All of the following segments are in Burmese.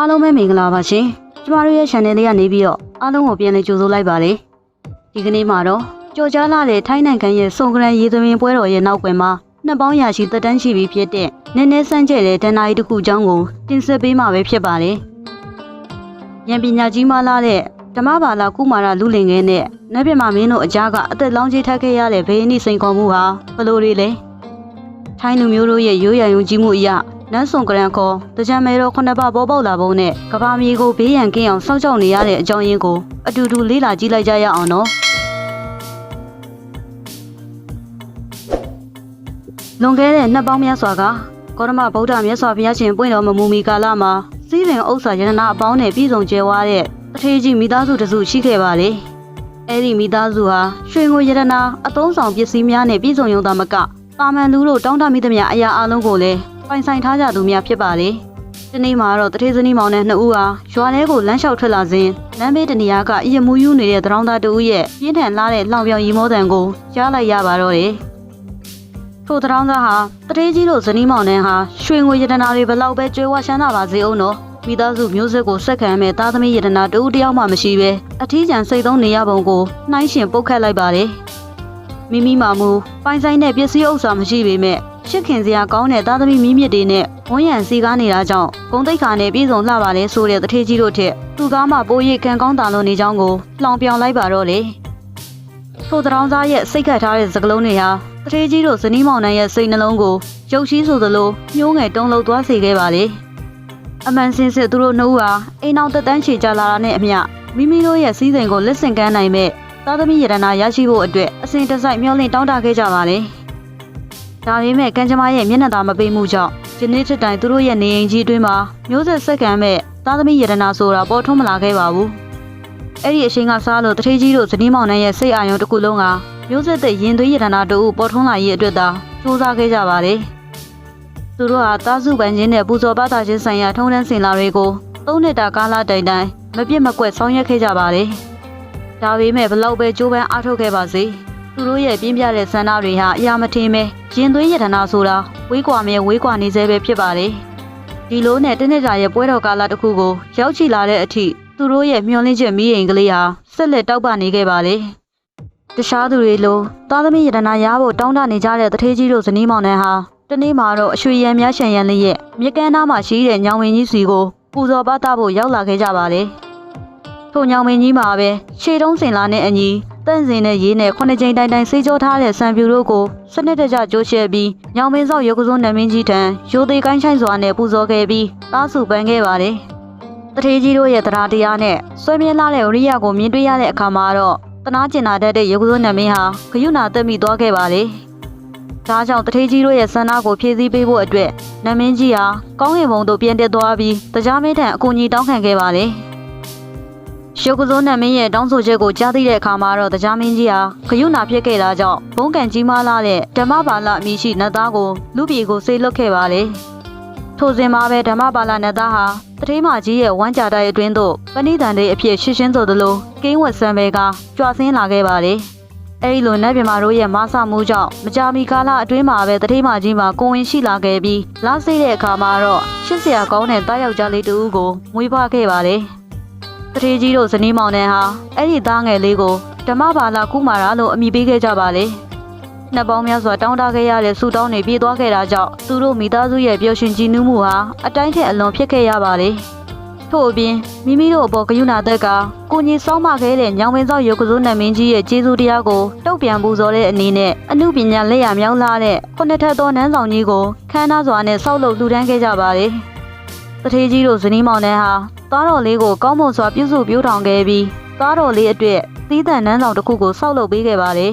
အားလုံးပဲမင်္ဂလာပါရှင်ကျမတို့ရဲ့ channel လေးကနေပြီးတော့အားလုံးကိုပြန်လည်ကြိုဆိုလိုက်ပါလေဒီကနေ့မှာတော့ကြော်ကြားလာတဲ့ထိုင်းနိုင်ငံရဲ့စုံကရန်ရေသမင်ပွဲတော်ရဲ့နောက်ကွယ်မှာနှစ်ပေါင်းရာရှိသက်တမ်းရှိပြီဖြစ်တဲ့နည်းနည်းစမ်းကြဲတဲ့ဒဏ္ဍာရီတစ်ခုအကြောင်းကိုတင်ဆက်ပေးမှာပဲဖြစ်ပါတယ်ဉာဏ်ပညာကြီးမားလာတဲ့ဓမ္မဘာသာကုမာရလူလင်ငယ်နဲ့နတ်ပြမမင်းတို့အကြားကအသက်လောင်းကြီးထပ်ခဲ့ရတဲ့ဘေးအနိစိန်ခေါ်မှုဟာဘယ်လိုတွေလဲထိုင်းလူမျိုးတို့ရဲ့ရိုးရာယုံကြည်မှုအရနန်းစုံကရန်ခေါ်တကြံမဲတော်ခုနှစ်ပါးပေါ်ပေါက်လာပုံနဲ့ကဘာမြေကိုဘေးရန်ကင်းအောင်စောင့်ရှောက်နေရတဲ့အကြောင်းရင်းကိုအတူတူလေ့လာကြည့်လိုက်ကြရအောင်နော်လွန်ခဲ့တဲ့နှစ်ပေါင်းများစွာကဂေါတမဗုဒ္ဓမြတ်စွာဘုရားရှင်ပွင့်တော်မမူမီကာလမှာစီးရင်ဥစ္စာယန္တနာအပေါင်းနဲ့ပြည်စုံကျဲဝါတဲ့တထေးကြီးမိသားစုတစုရှိခဲ့ပါလေအဲ့ဒီမိသားစုဟာရွှေငွေယန္တနာအသုံးဆောင်ပစ္စည်းများနဲ့ပြည်စုံရုံသာမကတာမန်လူတို့တောင်းတမိသမျှအရာအလုံးကိုလည်းပိုင်ဆိုင်ထားကြသူများဖြစ်ပါလေဒီနေ့မှာတော့တထေးဇနီးမောင်နဲ့နှစ်ဦးဟာရွာထဲကိုလမ်းလျှောက်ထွက်လာစဉ်လမ်းဘေးတနေရာကအယမူးယူနေတဲ့သရောင်းသားတူရဲ့ပြင်းထန်လာတဲ့လှောင်ပြောင်ရီမောတန်ကိုကြားလိုက်ရပါတော့တယ်ထိုသရောင်းသားဟာတထေးကြီးတို့ဇနီးမောင်နှံဟာရွှေငွေယတနာတွေဘလောက်ပဲကျွေးဝရှမ်းသာပါစေအောင်နော်မိသားစုမျိုးဆက်ကိုဆက်ခံမဲ့သားသမီးယတနာတူတယောက်မှမရှိပဲအထီးကျန်စိတ်သုံးနေရပုံကိုနှိုင်းရှင်ပုတ်ခတ်လိုက်ပါတယ်မိမိမှမူပိုင်ဆိုင်တဲ့ပစ္စည်းဥစ္စာမရှိပေမဲ့ရှစ်ခင်စရာကောင်းတဲ့သားသမီးမိမြစ်တွေနဲ့ဝန်းရံစီကားနေတာကြောင့်ဂုံတိတ်ခါနဲ့ပြည်စုံလှပါလေဆိုတဲ့တထေးကြီးတို့ထက်သူကားမှပိုရိတ်ခံကောင်းတာလို့နေကြောင်းကိုလှောင်ပြောင်လိုက်ပါတော့လေထိုသရောင်းသားရဲ့စိတ်ခတ်ထားတဲ့စကလုံးတွေဟာတထေးကြီးတို့ဇနီးမောင်နှံရဲ့စိတ်နှလုံးကိုရုပ်ရှိဆိုသလိုညှိုးငယ်တုံးလုံးသွားစေခဲ့ပါလေအမှန်စင်စစ်သူတို့နှုတ်ဟာအိမ်အောင်သက်တမ်းချေကြလာတာနဲ့အမျှမိမိတို့ရဲ့စည်းစိမ်ကိုလက်ဆင့်ကမ်းနိုင်မဲ့သားသမီးရတနာရရှိဖို့အတွက်အစဉ်တစိုက်မျှော်လင့်တောင်းတခဲ့ကြပါလေဒါပေမဲ့ကံကြမ္မာရဲ့မျက်နှာသာမပေးမှုကြောင့်ဒီနေ့ထက်တိုင်သူတို့ရဲ့နေအိမ်ကြီးတွင်းမှာမျိုးဆက်ဆက်ခံမဲ့သားသမီးရတနာဆိုတာပေါ်ထွန်းမလာခဲ့ပါဘူးအဲ့ဒီအချိန်ကစားလို့တထေးကြီးတို့ဇနီးမောင်နှံရဲ့စိတ်အာရုံတစ်ခုလုံးကမျိုးဆက်တဲ့ရင်သွေးရတနာတို့ပေါ်ထွန်းလာရေးအတွက်သာစူးစမ်းခဲ့ကြပါလေသူတို့ဟာသားစုပန်ချင်းနဲ့ပူဇော်ပါတာချင်းဆိုင်ရာထုံးတမ်းစင်လာတွေကို၃နှစ်တာကာလတိုင်တိုင်မပြစ်မကွက်ဆောင်ရွက်ခဲ့ကြပါလေဒါပေမဲ့ဘလောက်ပဲကြိုးပမ်းအားထုတ်ခဲ့ပါစေသူတို့ရဲ့ပြင်းပြတဲ့ဆန္ဒတွေဟာအရာမထင်ပဲရင်သွေးရတနာဆိုတာဝေးကွာမြဲဝေးကွာနေစေပဲဖြစ်ပါလေဒီလိုနဲ့တနေ့တာရဲ့ပွဲတော်ကာလတစ်ခုကိုရောက်ချီလာတဲ့အထိသူတို့ရဲ့မျှော်လင့်ချက်မီးအိမ်ကလေးဟာဆက်လက်တောက်ပနေခဲ့ပါလေတခြားသူတွေလိုသားသမီးရတနာရဖို့တောင်းတနေကြတဲ့တထေးကြီးတို့ဇနီးမောင်နှံဟာတနေ့မှာတော့အရွှေရံများရှံရံလေးရဲ့မြကန်းသားမှာရှိတဲ့ညောင်ဝင်းကြီးစီကိုပူဇော်ပါတာဖို့ရောက်လာခဲ့ကြပါလေထိုညောင်ဝင်းကြီးမှာပဲရှေ့တုံးစင်လာတဲ့အညီတန့်စင်တဲ့ရေးနဲ့9ကြိမ်တိုင်တိုင်ဆေးကြောထားတဲ့စံပြူတို့ကိုစနစ်တကျကြိုးရှဲပြီးညောင်မင်းစောက်ရုပ်ကစုံနမင်းကြီးထံရိုသေကိုင်းချိုင်းစွာနဲ့ပူဇော်ခဲ့ပြီးသားစုပန်းခဲ့ပါတယ်တထေးကြီးတို့ရဲ့တရားတရားနဲ့ဆွဲမြဲလာတဲ့ဝရိယကိုမြင်တွေ့ရတဲ့အခါမှာတော့တနာကျင်နာတတ်တဲ့ရုပ်ကစုံနမင်းဟာခရုဏာတက်မိသွားခဲ့ပါလေဒါကြောင့်တထေးကြီးတို့ရဲ့ဆန္ဒကိုဖြည့်ဆည်းပေးဖို့အတွက်နမင်းကြီးဟာကောင်းကင်ဘုံသို့ပြန်တက်သွားပြီးတရားမင်းထံအကူအညီတောင်းခံခဲ့ပါလေရုပ်ကစုံနမင်းရဲ့တောင်းဆိုချက်ကိုကြားသိတဲ့အခါမှာတော့တရားမင်းကြီးဟာခရုဏာဖြစ်ခဲ့တာကြောင့်ဘုံကံကြီးမားလာတဲ့ဓမ္မပါဠအမည်ရှိနတ်သားကိုလူပြည်ကိုဆေးလွတ်ခဲ့ပါလေထိုစဉ်မှာပဲဓမ္မပါဠနတ်သားဟာတထေးမကြီးရဲ့ဝမ်းကြတိုက်အတွင်းသို့ပဏိသန္တေအဖြစ်ရှင်းရှင်းဆိုသလိုကင်းဝတ်ဆံပဲကကြွဆင်းလာခဲ့ပါလေအဲဒီလိုနတ်ပြမတို့ရဲ့မဆမှုကြောင့်မကြာမီကာလအတွင်းမှာပဲတထေးမကြီးမှာကိုဝင်ရှိလာခဲ့ပြီးလာစိတဲ့အခါမှာတော့ရှစ်ဆရာကောင်းတဲ့တားယောက်ျားလေးတူကိုမွေးဖွားခဲ့ပါလေတထေးကြီးတို့ဇနီးမောင်နှံဟာအဲ့ဒီသားငယ်လေးကိုဓမ္မဘာသာကုမာရလို့အမည်ပေးခဲ့ကြပါလေနှစ်ပေါင်းများစွာတောင်းတခဲ့ရတဲ့ဆုတောင်းတွေပြေးသွားခဲ့တာကြောင့်သူတို့မိသားစုရဲ့ပျော်ရွှင်ကြည်နူးမှုဟာအတိုင်းထက်အလွန်ဖြစ်ခဲ့ရပါလေထို့အပြင်မိမိတို့အပေါ်ဂရုဏာသက်ကကိုကြီးစောင်းမခဲ့တဲ့ညောင်ပင်စောက်ရုပ်ကစိုးနမင်းကြီးရဲ့ကျေးဇူးတရားကိုတုတ်ပြန်ပူဇော်တဲ့အနေနဲ့အမှုပညာလက်ရမြောင်းလာတဲ့ခုနှစ်ထပ်သောနန်းဆောင်ကြီးကိုခမ်းနားစွာနဲ့ဆောက်လုပ်လှူဒန်းခဲ့ကြပါလေတထေးကြီးတို့ဇနီးမောင်နှံဟာသားတော်လေးကိုကောင်းမွန်စွာပြုစုပြောင်းထောင်ခဲ့ပြီးသားတော်လေးအတွက်သီးသန့်နန်းဆောင်တစ်ခုကိုဆောက်လုပ်ပေးခဲ့ပါတယ်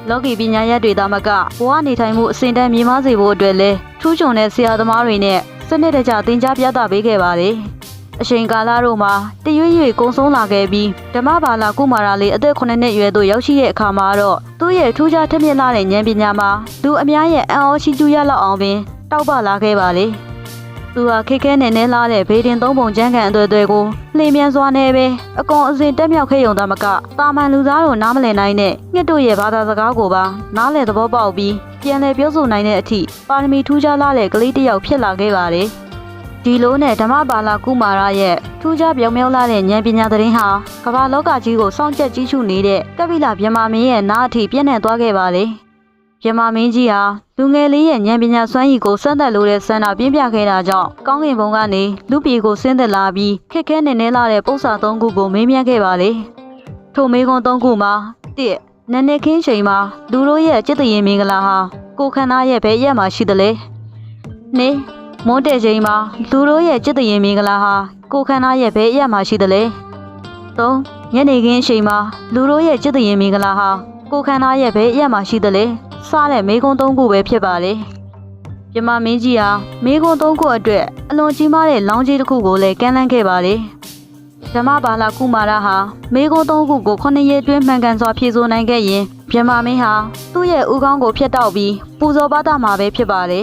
လောကီပညာရပ်တွေသာမကဘဝနေထိုင်မှုအစဉ်တန်းမြင့်မားစေဖို့အတွက်လည်းထူးချွန်တဲ့ဆရာသမားတွေနဲ့စနစ်တကျသင်ကြားပြသပေးခဲ့ပါတယ်အချိန်ကာလတို့မှာတရွေ့ရွေ့ကုံဆုံးလာခဲ့ပြီးဓမ္မဘာသာကုမာရလေးအသက်9နှစ်အရွယ်သို့ရောက်ရှိတဲ့အခါမှာတော့သူ့ရဲ့ထူးခြားထက်မြက်လာတဲ့ဉာဏ်ပညာမှာလူအများရဲ့အံ့ဩရှိကျူးရလောက်အောင်ပင်တောက်ပလာခဲ့ပါလေသူဟာခိခဲနဲ့နဲလာတဲ့ဘေးတင်သုံးပုံကျန်းကန်အသွဲသွဲကိုလှေမြန်စွာနဲ့ပဲအကောင်အစင်တက်မြောက်ခဲ့ုံသာမကတာမန်လူသားတို့နားမလည်နိုင်တဲ့ငှက်တို့ရဲ့ဘာသာစကားကိုပါနားလည်သဘောပေါက်ပြီးပြန်လည်ပြောဆိုနိုင်တဲ့အထိပါရမီထူးခြားလာတဲ့ကလေးတစ်ယောက်ဖြစ်လာခဲ့ပါတယ် ဒီလိုနဲ့ဓမ္မပါဠကုမာရရဲ့ထူးခြားပြောင်မြောက်လာတဲ့ဉာဏ်ပညာသတင်းဟာကမ္ဘာလောကကြီးကိုစောင့်ကြပ်ကြီးစုနေတဲ့ကပိလဗျမမင်းရဲ့နားအထိပြည့်နှံ့သွားခဲ့ပါလေဗျမမင်းကြီးဟာလူငယ်လေးရဲ့ဉာဏ်ပညာစွမ်းရည်ကိုစမ်းသပ်လိုတဲ့ဆန္ဒပြင်းပြခဲ့တာကြောင့်ကောင်းကင်ဘုံကနေလူပြည်ကိုဆင်းသက်လာပြီးခက်ခဲနေနေလာတဲ့ပု္ပ္ပာ၃ခုကိုမေးမြန်းခဲ့ပါလေထိုမေးခွန်း၃ခုမှာ1နန်းနေခင်းချိန်မှာလူတို့ရဲ့จิตရင်မင်္ဂလာဟာကိုခန္ဓာရဲ့ဘယ်ရက်မှာရှိသလဲ2မွန်းတဲ့ချိန်မှာလူတို့ရဲ့จิตရင်မင်္ဂလာဟာကိုခန္ဓာရဲ့ဘယ်ရက်မှာရှိသလဲ3ညနေခင်းချိန်မှာလူတို့ရဲ့จิตရင်မင်္ဂလာဟာကိုခန္ဓာရဲ့ဘယ်ရက်မှာရှိသလဲစတဲ့မေးခွန်း၃ခုပဲဖြစ်ပါလေပြမမင်းကြီးဟာမေးခွန်း၃ခုအတွက်အလွန်ကြီးမားတဲ့လောင်းကြီးတစ်ခုကိုလည်းကမ်းလှမ်းခဲ့ပါလေဓမ္မပါဠကုမာရဟာမေးခွန်း၃ခုကို9ရက်တွင်းမှန်ကန်စွာဖြေဆိုနိုင်ခဲ့ရင်ပြမမင်းဟာသူ့ရဲ့ဥကောင်းကိုဖျက်တောက်ပြီးပူဇော်ပါတာမှာပဲဖြစ်ပါလေ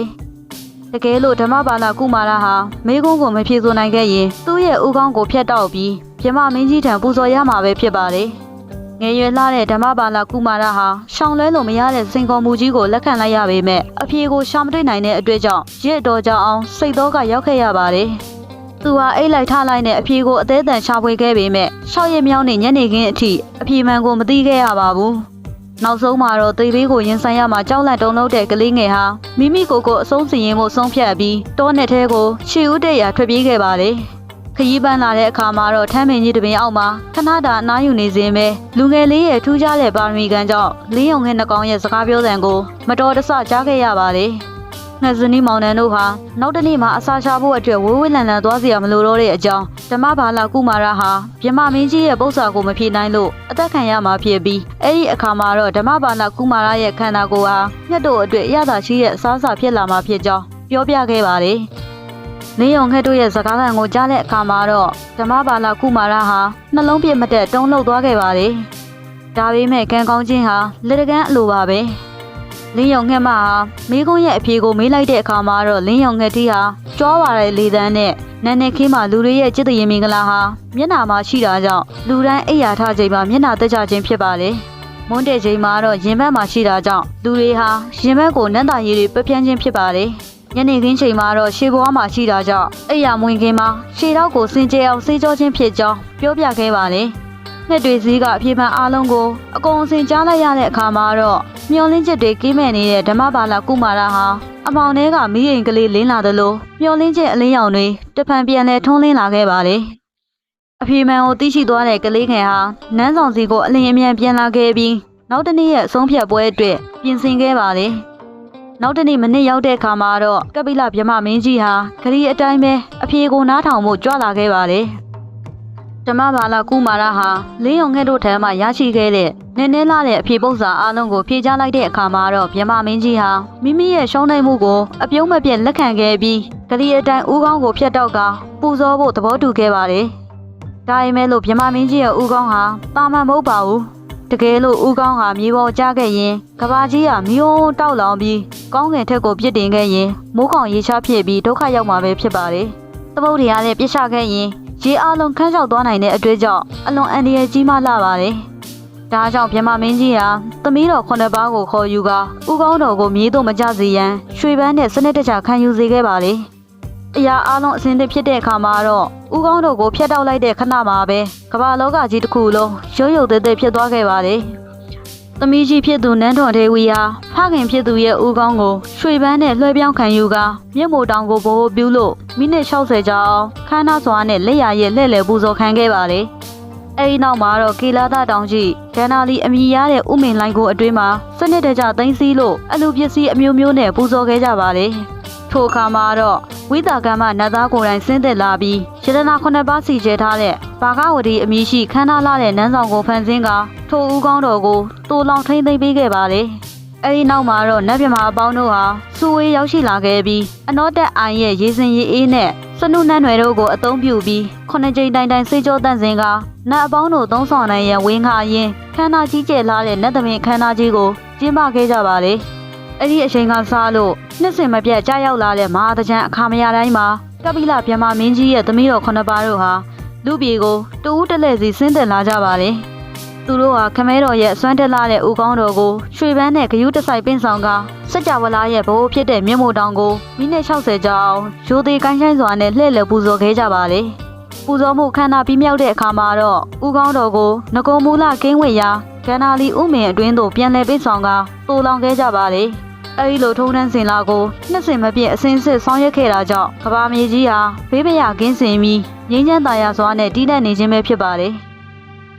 တကယ်လို့ဓမ္မပါဠကုမာရဟာမေးခွန်းကိုမဖြေဆိုနိုင်ခဲ့ရင်သူ့ရဲ့ဥကောင်းကိုဖျက်တောက်ပြီးပြမမင်းကြီးထံပူဇော်ရမှာပဲဖြစ်ပါလေငယ်ရွယ်လာတဲ့ဓမ္မပါဠကုမာရဟာရှောင်လွဲလို့မရတဲ့စိန်ခေါ်မှုကြီးကိုလက်ခံလိုက်ရပေမဲ့အဖြေကိုရှာမတွေ့နိုင်တဲ့အတွက်ကြောင့်ရစ်တော်ကြအောင်စိတ်တော့ကရောက်ခဲ့ရပါတယ်။သူဟာအိတ်လိုက်ထားလိုက်တဲ့အဖြေကိုအသေးအံရှာဖွေခဲ့ပေမဲ့6ရက်မြောက်နေ့ညနေခင်းအထိအဖြေမှန်ကိုမသိခဲ့ရပါဘူး။နောက်ဆုံးမှာတော့သေဘေးကိုရင်ဆိုင်ရမှာကြောက်လန့်တုန်လှုပ်တဲ့ကလေးငယ်ဟာမိမိကိုယ်ကိုအဆုံးစီရင်မှုဆုံးဖြတ်ပြီးတောနဲ့ထဲကိုရှေ့ဦးတရာထွက်ပြေးခဲ့ပါတယ်။ခရီးပန်းလာတဲ့အခါမှာတော့ထမ်းမင်းကြီးတပင်အောက်မှာခဏတာအနားယူနေစဉ်ပဲလူငယ်လေးရဲ့ထူးခြားတဲ့ပါရမီကံကြောင့်လင်းယုံငှက်နှကောင်ရဲ့စကားပြောသံကိုမတော်တဆကြားခဲ့ရပါတယ်။ငှက်စနီးမောင်နှံတို့ဟာနောက်တနေ့မှာအစာရှာဖို့အတွက်ဝေးဝေးလံလံသွားစရာမလိုတော့တဲ့အကြောင်းဓမ္မပါဠကုမာရဟာပြမမင်းကြီးရဲ့ပု္ပ္ပာကိုမဖြေနိုင်လို့အသက်ခံရမှာဖြစ်ပြီးအဲ့ဒီအခါမှာတော့ဓမ္မပါဠကုမာရရဲ့ခန္ဓာကိုယ်ဟာငှက်တို့အတွက်ရတာရှိတဲ့အစားအစာဖြစ်လာမှာဖြစ်ကြောင်းပြောပြခဲ့ပါတယ်။လင်းယုံငှက်တို့ရဲ့စကားသံကိုကြားတဲ့အခါမှာတော့ဓမ္မပါဠကုမာရဟာနှလုံးပြည့်မတက်တုံးလှုပ်သွားခဲ့ပါတယ်။ဒါပေမဲ့ကံကောင်းခြင်းဟာလက်တကန်းအလိုပါပဲ။လင်းယုံငှက်မဟာမိကုန်းရဲ့အဖြေကိုမေးလိုက်တဲ့အခါမှာတော့လင်းယုံငှက်တီးဟာကြွားပါတဲ့လေသန်းနဲ့နန်းနေခင်းမှာလူတွေရဲ့จิตရင်မင်္ဂလာဟာမျက်နှာမှာရှိတာကြောင့်လူတိုင်းအိယာထချိန်မှာမျက်နှာတက်ကြခြင်းဖြစ်ပါလေ။မွန်းတဲ့ချိန်မှာတော့ရင်ဘတ်မှာရှိတာကြောင့်လူတွေဟာရင်ဘတ်ကိုနန်းတာရည်တွေပပြန်းခြင်းဖြစ်ပါလေ။ညနေခင်းချိန်မှာတော့ရှေးဘွားမှာရှိတာကြောင့်အိယာမွင်ခင်းမှာရှေးတော့ကိုစင်ကြဲအောင်စေးကြောခြင်းဖြစ်ကြောင်းပြောပြခဲ့ပါလေ။နှစ်တွေစည်းကအပြေပန်းအားလုံးကိုအကုန်စင်ကြားလိုက်ရတဲ့အခါမှာတော့မျောလင်းချက်တွေကင်းမဲ့နေတဲ့ဓမ္မပါဠကုမာရဟာအမောင်ထဲကမီးအိမ်ကလေးလင်းလာသလိုမျောလင်းချက်အလင်းရောင်တွေတဖန်ပြန်လဲထုံးလင်းလာခဲ့ပါလေ။အပြေမှန်ကိုသိရှိသွားတဲ့ကလေးငယ်ဟာနန်းဆောင်စီကိုအလင်းအမြန်ပြန်လာခဲ့ပြီးနောက်တနေ့ရဲ့အဆုံးဖြတ်ပွဲအတွက်ပြင်ဆင်ခဲ့ပါလေ။နောက်တနေ့မနေ့ရောက်တဲ့အခါမှာတော့ကပိလဗျမမင်းကြီးဟာခရီးအတိုင်းပဲအဖြေကိုနားထောင်ဖို့ကြွလာခဲ့ပါတယ်။ဓမ္မပါဠကုမာရဟာလင်းယုံငှက်တို့ထံမှရရှိခဲ့တဲ့နည်းနည်းလာတဲ့အဖြေပု္ပ္ပာအားလုံးကိုဖြေကြားလိုက်တဲ့အခါမှာတော့ဗျမမင်းကြီးဟာမိမိရဲ့ရှုံးနိမ့်မှုကိုအပြုံးမပြတ်လက်ခံခဲ့ပြီးခရီးအတိုင်းဦးကောင်းကိုဖျက်တော့ကပူဇော်ဖို့သဘောတူခဲ့ပါတယ်။ဒါပေမဲ့လို့ဗျမမင်းကြီးရဲ့ဦးကောင်းဟာတာမန်မဟုတ်ပါဘူး။တကယ်လို့ဦးကောင်းဟာမြေပေါ်ကျခဲ့ရင်ကဘာကြီးကမျိုးတောက်လောင်ပြီးကောင်းကင်ထက်ကိုပြစ်တင်ခဲ့ရင်မိုးကောင်ရေချဖြစ်ပြီးဒုက္ခရောက်မှာပဲဖြစ်ပါတယ်။သမုဒ္ဒရာနဲ့ပြစ်ချခဲ့ရင်ရေအလုံးခန်းလျှောက်သွားနိုင်တဲ့အတွေ့အကြုံအလွန်အန္တရာယ်ကြီးမားလာပါတယ်။ဒါကြောင့်ဗျမမင်းကြီးဟာသမီးတော်9ပါးကိုခေါ်ယူကာဦးကောင်းတော်ကိုမြေသို့မကျစေရန်ရွှေပန်းနဲ့စနစ်တကျခံယူစေခဲ့ပါလေ။အရာအလုံးအစင်းသစ်ဖြစ်တဲ့အခါမှာတော့ဦးကောင်းတော်ကိုဖျက်တောက်လိုက်တဲ့ခဏမှာပဲကမ္ဘာလောကကြီးတစ်ခုလုံးရုပ်ရုပ်သေးသေးဖြစ်သွားခဲ့ပါလေ။သမီးကြီးဖြစ်သူနန်းတော်ဒေဝီဟာဖခင်ဖြစ်သူရဲ့ဦးကောင်းကိုရွှေပန်းနဲ့လွှဲပြောင်းခံယူကာမြင့်မိုတောင်ကိုဘိုးပြူးလို့မိနစ်60ကြာအောင်ခမ်းနားစွာနဲ့လက်ရရဲ့လှဲ့လေပူဇော်ခံခဲ့ပါလေ။အဲဒီနောက်မှာတော့ကေလာတာတောင်ကြီးဒန်နာလီအမည်ရတဲ့ဥမင်လိုင်းကိုအတွင်းမှာစနစ်တကျသိမ်းဆည်းလို့အလူပစ္စည်းအမျိုးမျိုးနဲ့ပူဇော်ခဲ့ကြပါလေ။ထိုအခါမှာတော့ဝိတာကမ္မနတ်သားကိုယ်တိုင်ဆင်းသက်လာပြီးရတနာ9ပါးစီကျဲထားတဲ့ဘာဂဝတီအမည်ရှိခမ်းနားလာတဲ့နန်းဆောင်ကိုဖန်ဆင်းကာထိုဦးကောင်းတော်ကိုတိုးလောင်ထိမ့်သိမ်းပေးခဲ့ပါလေ။အဲဒီနောက်မှာတော့နတ်ပြမအပေါင်းတို့ဟာစူဝေးရောက်ရှိလာခဲ့ပြီးအနောတက်အိုင်ရဲ့ရေစင်ရေအေးနဲ့စနုနန်းနယ်တို့ကိုအသုံးပြုပြီး9ကြိမ်တိုင်တိုင်စေကြောတန့်စင်ကနတ်အပေါင်းတို့သုံးဆောင်နိုင်ရန်ဝင်းခါရင်ခန္ဓာကြီးကျယ်လာတဲ့နတ်သမင်ခန္ဓာကြီးကိုကျင်းပခဲ့ကြပါလေ။အဲ့ဒီအချိန်ကစားလို့နှစ်စဉ်မပြတ်ကြားရောက်လာတဲ့မဟာတကြံအခါမရတိုင်းမှာကပိလဗျမမင်းကြီးရဲ့သမီးတော်9ပါးတို့ဟာလူပြည်ကိုတူးတလဲစီဆင်းသက်လာကြပါလေ။ သူ သူတို့ဟာခမဲတော်ရဲ့စွမ်းတက်လာတဲ့ဦးကောင်းတော်ကိုရွှေပန်းနဲ့ဂယုတဆိုင်ပင့်ဆောင်ကစကြဝဠာရဲ့ဘိုးဖြစ်တဲ့မြင့်မို့တောင်ကိုမိနစ်60ကြာအောင်ရိုသေကိုင်းဆိုင်စွာနဲ့လှည့်လည်ပူဇော်ခဲ့ကြပါလေပူဇော်မှုခန္ဓာပြီးမြောက်တဲ့အခါမှာတော့ဦးကောင်းတော်ကိုငကုံမူလကင်းဝေရာကန္နာလီဥမင်အတွင်းသို့ပြန်လည်ပင့်ဆောင်ကတိုးလောင်ခဲ့ကြပါလေအဲဒီလိုထုံးတန်းစင်လာကိုနှစ်စင်မပြည့်အစင်းစစ်ဆောင်ရွက်ခဲ့တာကြောင့်ကဘာမြေကြီးဟာဘေးပရာကင်းစင်ပြီးငြိမ်းချမ်းသာယာစွာနဲ့တည်တတ်နေခြင်းပဲဖြစ်ပါတယ်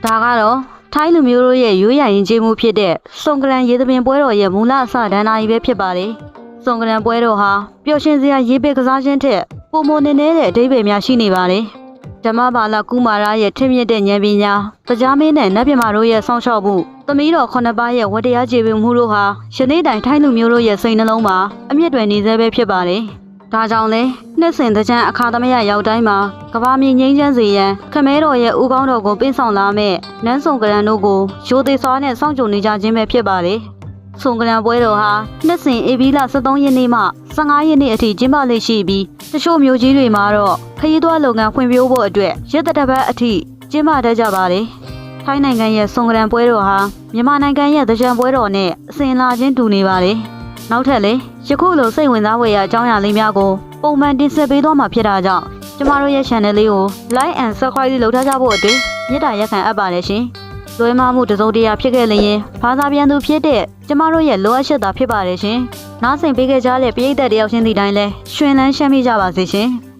ဒါကတော့ထိုင်းလူမျိုးတို့ရဲ့ရိုးရာယဉ်ကျေးမှုဖြစ်တဲ့စုံကရန်ရေသပင်ပွဲတော်ရဲ့မူလအစဒဏ္ဍာရီပဲဖြစ်ပါတယ်။စုံကရန်ပွဲတော်ဟာပျော်ရွှင်စရာရေပက်ကစားခြင်းထက်ပိုမိုနေနေတဲ့အဓိပ္ပာယ်များရှိနေပါတယ်။ဓမ္မဘာလကုမာရရဲ့ထင်မြင့်တဲ့ဉာဏ်ပညာ၊တရားမင်းနဲ့နတ်ပြမတို့ရဲ့စောင့်ရှောက်မှု၊သမီးတော်9ပါးရဲ့ဝတ္တရားကျေပွန်မှုတို့ဟာယနေ့တိုင်ထိုင်းလူမျိုးတို့ရဲ့စိတ်နှလုံးမှာအမြင့်တွယ်နေသေးပဲဖြစ်ပါတယ်။ဒါကြောင့်လဲနှစ်စဉ်တကြံအခါသမယရောက်တိုင်းမှာကဘာမြေငိမ့်ချမ်းစေရန်ခမဲတော်ရဲ့ဦးကောင်းတော်ကိုပင့်ဆောင်လာမဲ့နန်းဆောင်ကရန်တို့ကိုရိုသေစွာနဲ့စောင့်ကြိုနေကြခြင်းပဲဖြစ်ပါတယ်။ဆောင်ကရန်ပွဲတော်ဟာနှစ်စဉ်ဧပြီလ23ရက်နေ့မှ15ရက်နေ့အထိကျင်းပလေ့ရှိပြီးတချို့မြို့ကြီးတွေမှာတော့ခရီးသွားလုပ်ငန်းဖွံ့ဖြိုးဖို့အတွက်ရက်တစ်ပတ်အထိကျင်းပတတ်ကြပါတယ်။ထိုင်းနိုင်ငံရဲ့ဆောင်ကရန်ပွဲတော်ဟာမြန်မာနိုင်ငံရဲ့တကြံပွဲတော်နဲ့အစဉ်လာချင်းတူနေပါတယ်။နောက်ထပ်လည်းယခုလိုစိတ်ဝင်စားဖွယ်ရာအကြောင်းအရာလေးများကိုပုံမှန်တင်ဆက်ပေးသွားမှာဖြစ်တာကြောင့်ကျမတို့ရဲ့ channel လေးကို like and subscribe လုပ်ထားကြဖို့အတွက်မေတ္တာရက်ခံအပ်ပါတယ်ရှင်။လွှဲမှားမှုတစုံတရာဖြစ်ခဲ့လျင်ဘာသာပြန်သူဖြစ်တဲ့ကျမတို့ရဲ့လိုအပ်ချက်သာဖြစ်ပါတယ်ရှင်။နားဆင်ပေးခဲ့ကြတဲ့ပရိသတ်တယောက်ချင်းဒီတိုင်းလဲရှင်လန်းရှမ်းမိကြပါစေရှင်။